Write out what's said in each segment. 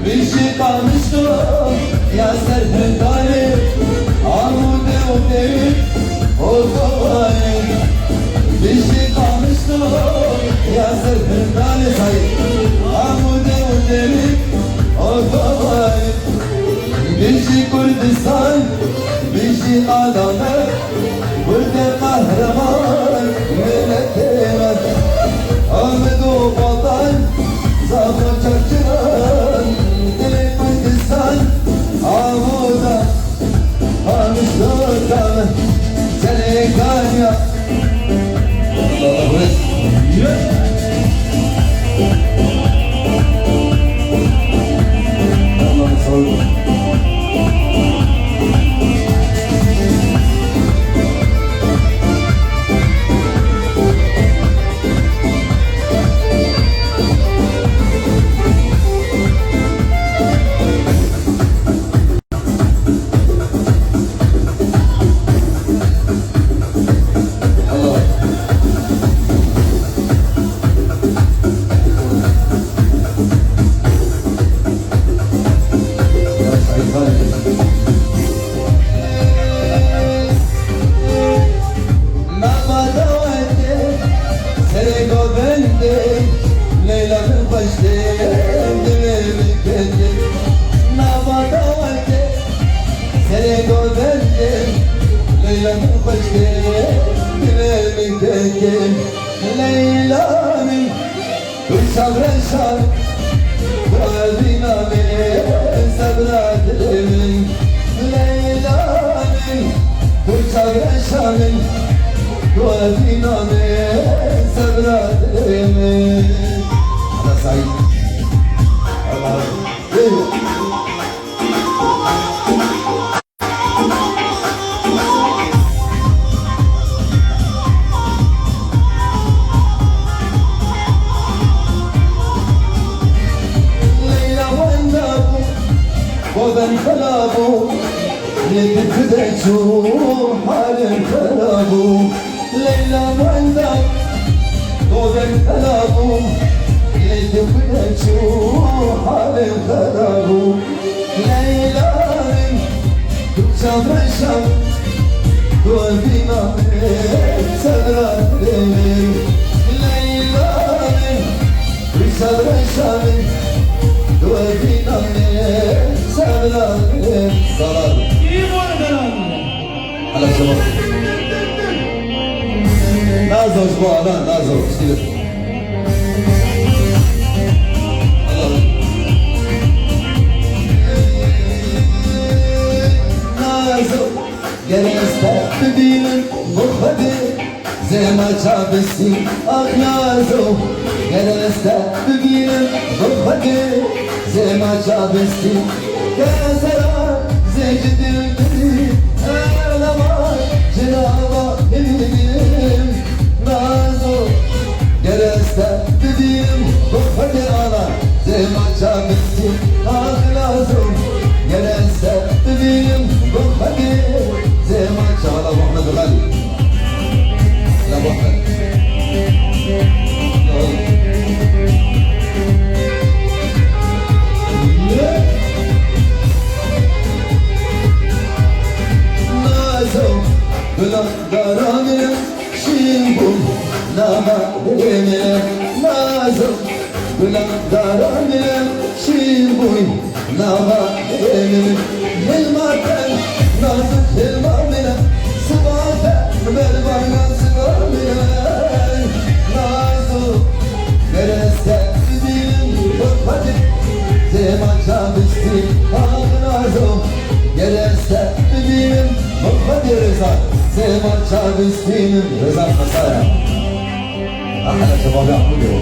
بشي قامشتو يا سرهنداني عمودي ودي وطواني بشي قامشتو يا سرهنداني عمودي ودي وطواني بشي كردستان بشي آدمك ورد قهرمان ملكيمك آمد وبطن زافر çakçıran dili Kurdistan avuda almış dörtler seni kanya Allah'ım sağ olun. Leyla'nın Sabreşan Kalbina beni sabredin Leyla'nın Sabreşan'ın Kalbina beni sabredin Allah sahip Allah'ım وبن خلابو لتكدشو حال خلابو ليلى وعندك وبن خلابو لتكدشو حال خلابو ليلى من تكسب الشام قلبنا سدرات ليلى من تكسب الشام قلبنا Sevdalim salar İyi bu arada Hala şabak Nazo şu ana Nazo Stile Nazo Gel istedin muhbedi Zema çabesi Ah Nazo Gel istedin muhbedi Zema çabesi Keseler zecdildi Ağlama Cenaba eminim Nazo Gereste dediğim Bu hadi ağla Zema çabesi Ah Nazo Gereste dediğim Bu hadi Zema çabala Muhammed Ali La Muhammed Karanlık şimbul nama dene nazım karanlık şimbul nama dene hilmaten nazım hilmamine sıvaten belvana sıvamine nazım nerese dilim bakmadı zaman çabıstı ah nazım nerese dilim bakmadı reza Zaman çabıstığının reza kasaya Ahmet şebabı yapmıyor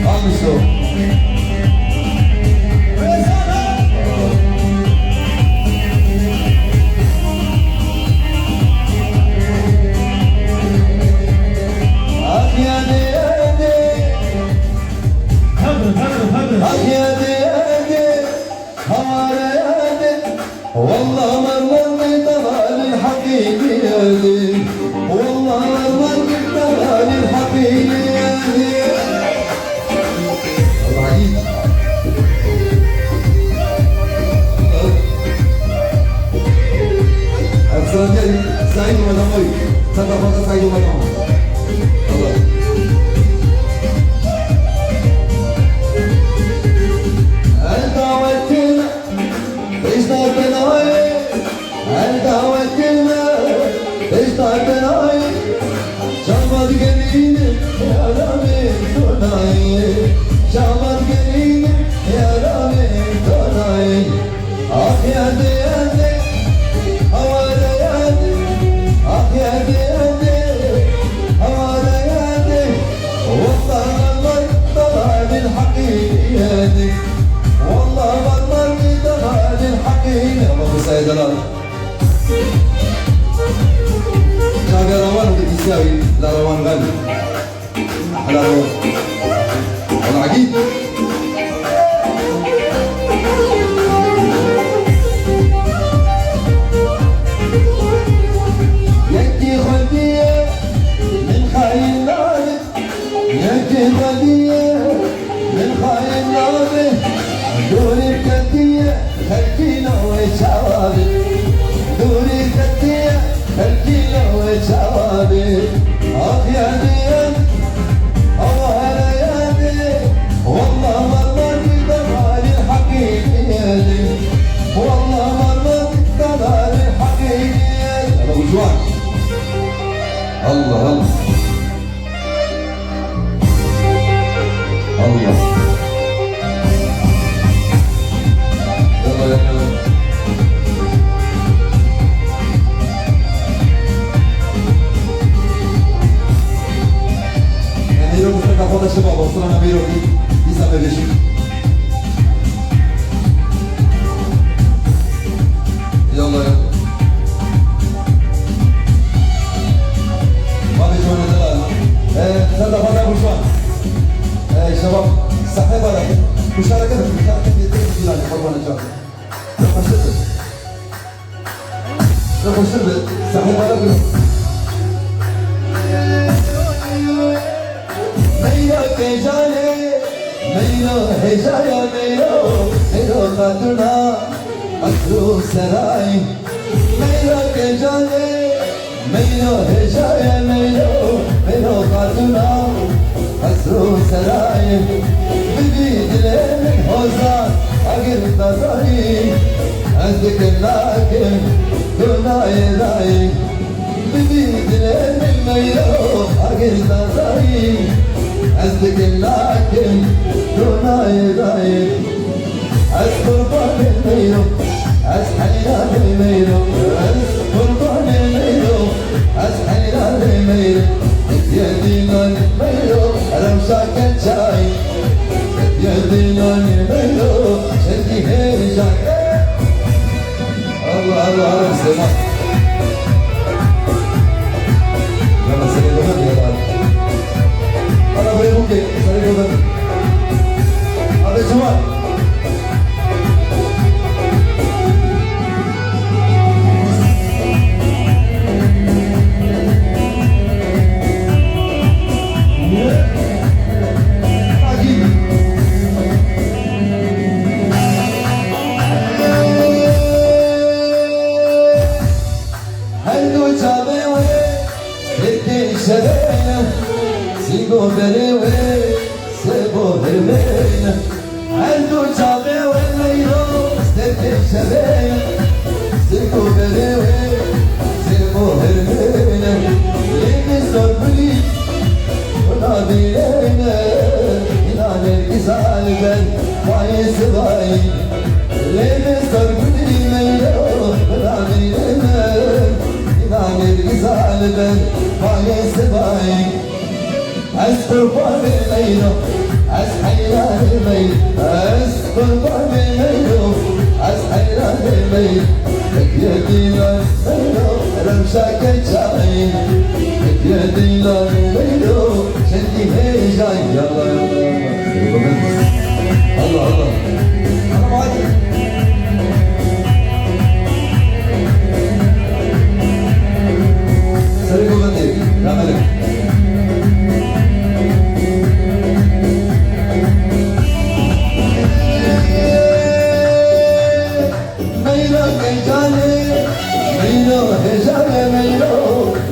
Almış o والله مرمر طلال الحبيب يالي والله مرمر طلال الحبيب يالي دنایی شامت گریم یارانی دنایی آخ یادی یادی هوادا یادی آخ یادی یادی هوادا یادی والله مرمر طلع بالحقيقي يادي والله مرمر طلع بالحقيقي اللهم سيد الله شاقي روان وبتساوي لا روان غالي أحلى روان والعقيد يكي خدية من خاين نارك يكي خدية من خاين نارك دوري الكتية خلكينا وشوابك دوري الكتية خلكينا وشوابك آخ يا ديان أوهلا يا دي والله مرمر بدمال الحقيقي يا دي والله مرمر بدمال الحقيقي يا دي أبو جوان الله الله الله يلا يلا اليوم نفتح فوضى الشباب وصلنا بيروكي يسمى بيشي يلا يلا ما في شوان الدلال نفتح فوضى أبو شوان شباب صحيح ولا مشاركة يتم الدلال يحبون الجواب لما شربت صحيح ولا بيروكي ميلو تجاني ميلو هجايا ميلو خاتونا أكرو سراي ميلو تجاني ميلو هجايا ميلو خاتونا أكرو سراي بدي دلين هوزان أقر تزاي عندك اللاكن دوناي راي بدي دلين ميلو أقر تزاي عندك اللاكن دوناي راي قربان الميلو حيران الميلو قربان الميلو حيران الميلو يا دينان الميلو رمشاك الجاي يا دينان الميلو شدي هي جاي الله الله الله سمع لما سيدنا يا رب أنا بريمك سيدنا هذا جمال سيبو بريوي سيبو هرمين عندو جابي والليلو ستركي شبين سيبو بريوي سيبو هرمين لين الزربلي ونابيلين إنان الكسال بن وعي سباي لين الزربلي ميلو ونابيلين إنان الكسال بن وعي سباي قربان الميلو حيران الميل قربان الميلو حيران الميل يا دينار الميلو رمشاك الجاي يا دينار الميلو شدي هي جاي يلا الله الله أنا ما أدري سرقوا بديك لا ملك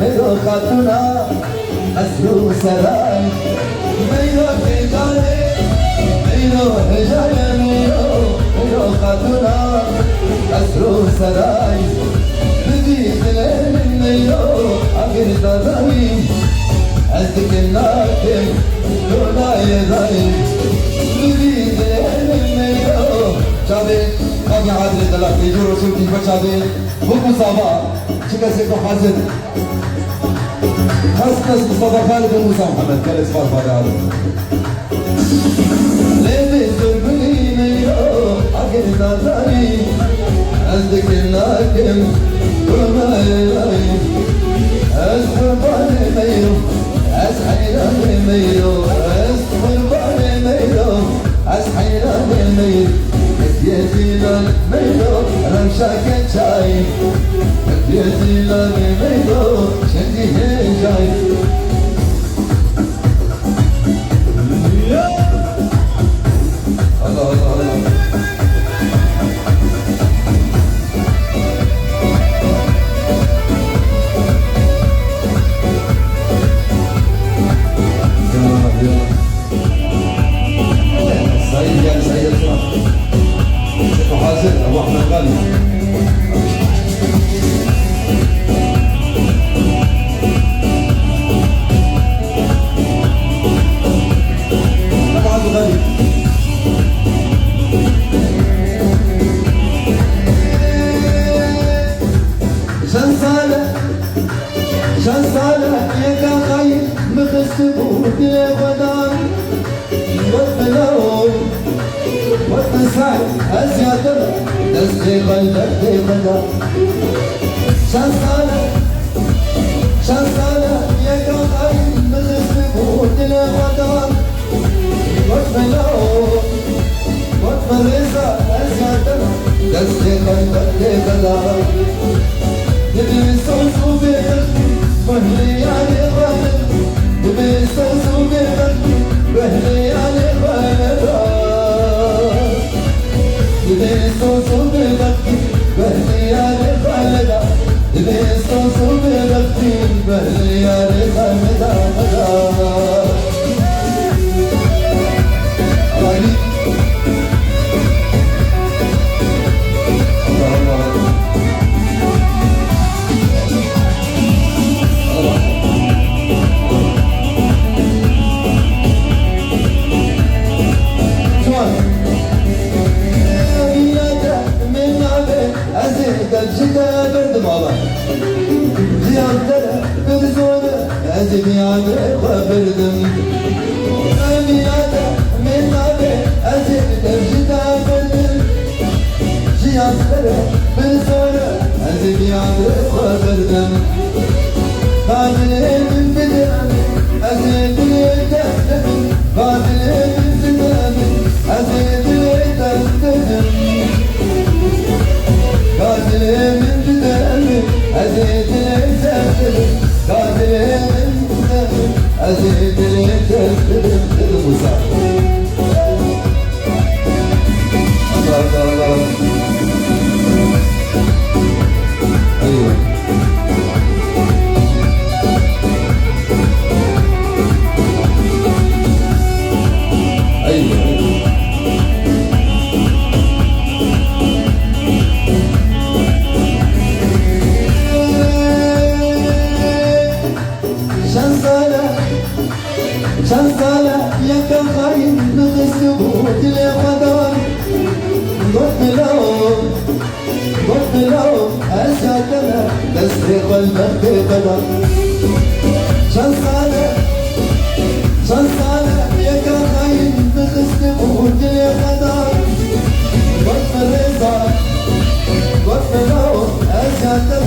ميلو خاتونا أسلو سراي ميلو تجاري ميلو هجايا ميلو خاتونا أسلو سراي بدي دلين ميلو أقر تزاي عزك الناكم لا يداي لبيد الميو شابي قاضي عادل دلال يجور رسولتي بشابي بمصابة شكسيكو حازم خاصة مصطفى خالد وموسى محمد كالس فاضل هذا لبيد الميو أكيد نادري عندك الناكم وما يلاي أسحب ميو أسحيل ميو أسحب ميو أسحيل ميو يدي للميو رمشاك جاي يدي للميو شدي جاي الله الله الله سعيد يا سعيد الصراحة شيخ حازم أبو أحمد غالي أبو أحمد غالي شن صالح يا خايف مخسبوك يا غدار والبلون والنساء أزيادنا نسقي قلبك في غدار شن صالح يا خايف مخسبوك يا غدار والبلون والنساء أزيادنا نسقي قلبك في غدار نبي صوصو بيخي وهلي علي غالب نبي صوصو بيخي وهلي علي غالب نبي صوصو بيخي وهلي علي غالب نبي صوصو بيخي وهلي علي غالب زيادة وبردم زيادة من أبي أزيد الجدا بردم زيادة بالزورة زيادة وبردم قادر من بدامي أزيد الجدم قادر من بدامي أزيد الجدم قادر من بدامي أزيد الجدم قادر أزيد الجدم المسافر الله الله أيوه أيوه شنصالة يا كخاين نغسبوك لقدر قلت لهم أسعدنا نسري قلبك بقدر شنصالة يا كخاين نغسبوك لقدر قلت لهم أسعدنا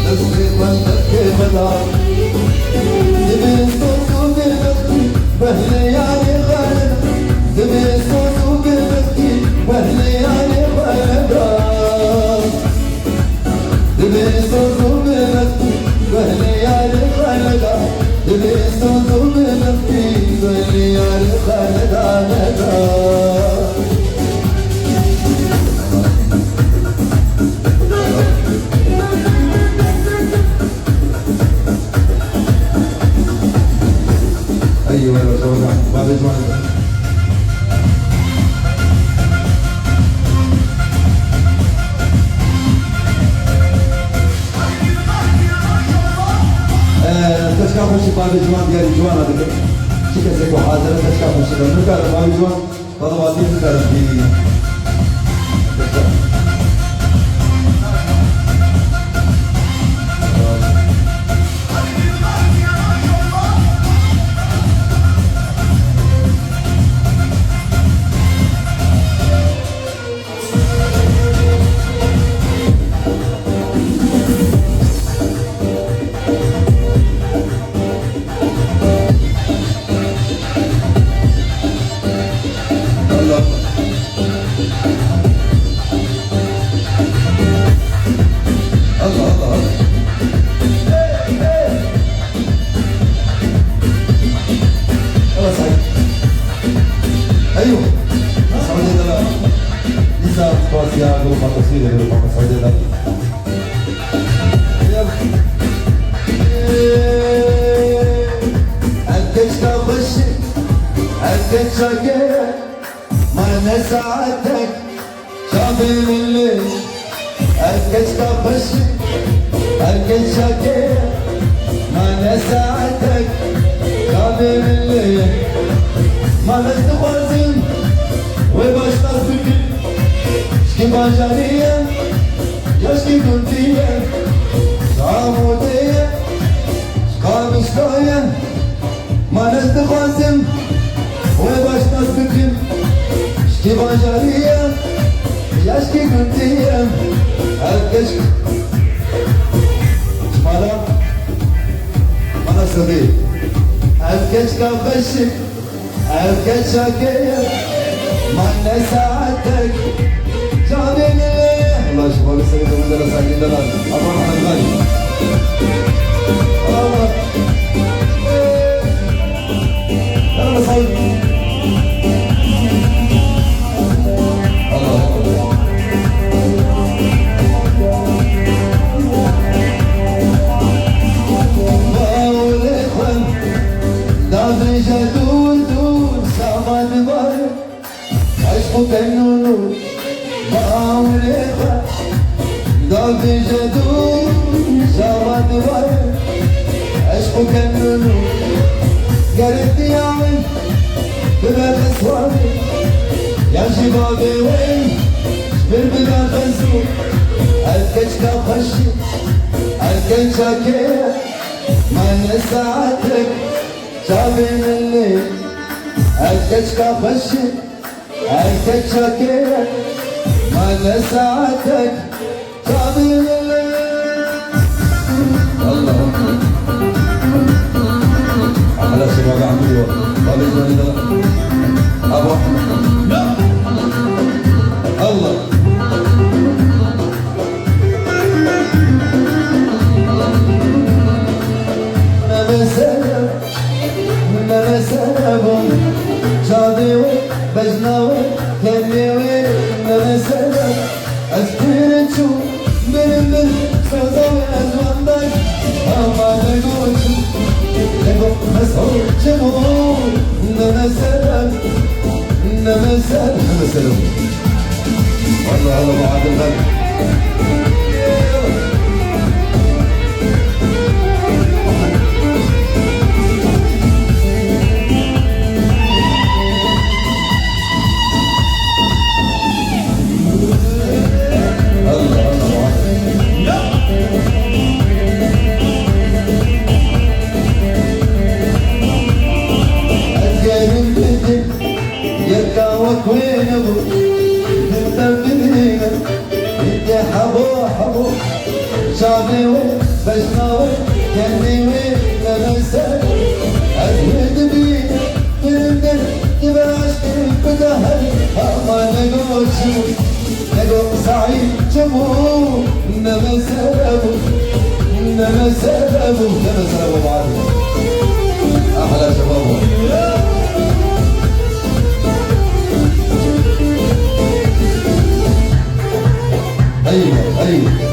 نسري قلبك بقدر نبي صوصو بالبختي وهلي علي غالب نبي صوصو بالبختي وهلي علي غالب نبي صوصو بالبختي وهلي علي غالب نبي صوصو بالبختي وهلي علي غالب أيوة يا زوجة بعد جوانب تشكر خوشي بعد جوان ديالي جوانا بك شي كتسيكو حاضرة موسيقى نكرر ما يجون طلبات نكرر في ما نسعتك شافي من الليل أركز كبشي أركز شاكير ما نسعتك شافي من الليل ما نستخوزن وبشتر فكر شكي بانجانية يشكي كنتية شعامودية شكامشتاية ما نستخوزن وبشتر فكر شكي بانجانية يشكي كنتية أركز شمالا أنا صغير أركز كبشي أركز شاكير ما نسعتك جابين الله شمال السيد ومدر ساكين دلال أبو محمد غالي أنا صغير وكنونو باوليخا دافي جدو شامات باي عشق كنونو قالت يامن ببال اسواني يا شبابي وين بالبدا خزو الكشكا خشي الكشكا كيه ما نسعتك شابي من الليل الكشكا خشي أركز شاكير ما نسعتك شابي الله على شباب عمري وطالب أبو أحمد الله نمسلم شادي بجناوي كنيوي نمسلم أسبيرتشو من سوزاوي أزواندك أما نقولشو نقول مسؤول جمهور نمسلم والله هذا بعد الغد وين ابو انت بدينا انت حبو شابي وين بجناوي كني وين لمسك ازود بينا تندر تبعش بدهر اما نقول شو نقول سعيد جمهور نمس ابو بعد احلى شباب أيوة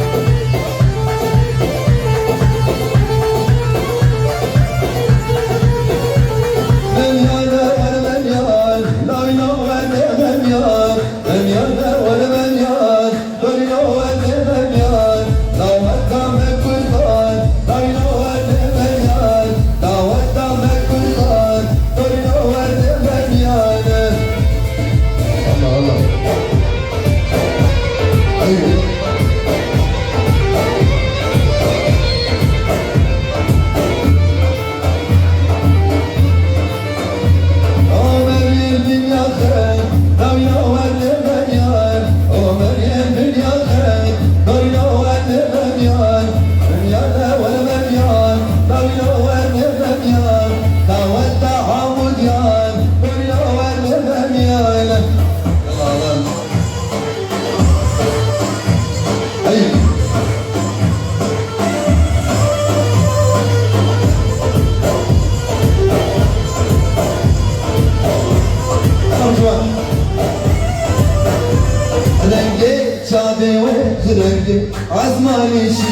رنگی عزمانشی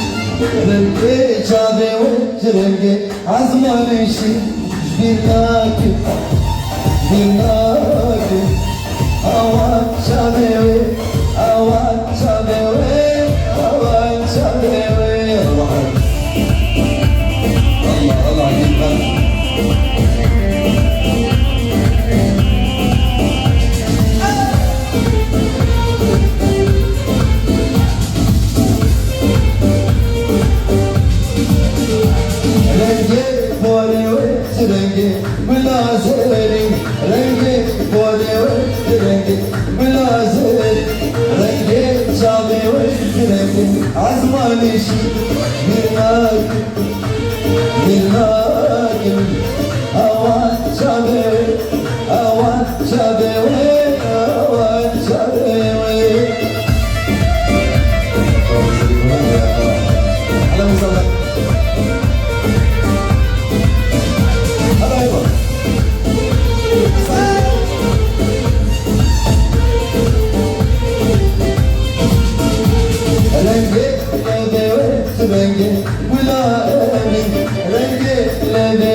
رنگی چاده و رنگی عزمانشی بیناکی آوان چاده و آوان چاده و آوان چاده و الله الله الله رنگی بلازری رنگی بولی و رنگی بلازری رنگی چاوی و رنگی عزمانشی میرناکی آوان چاوی آوان چاوی آوان چاوی على مصطفى رنگی بلایی رنگی لبی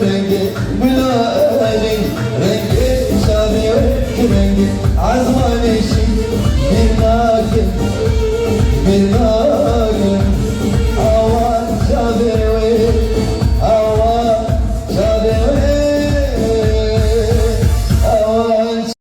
رنگی بلایی رنگی شادی رنگی عزمانشی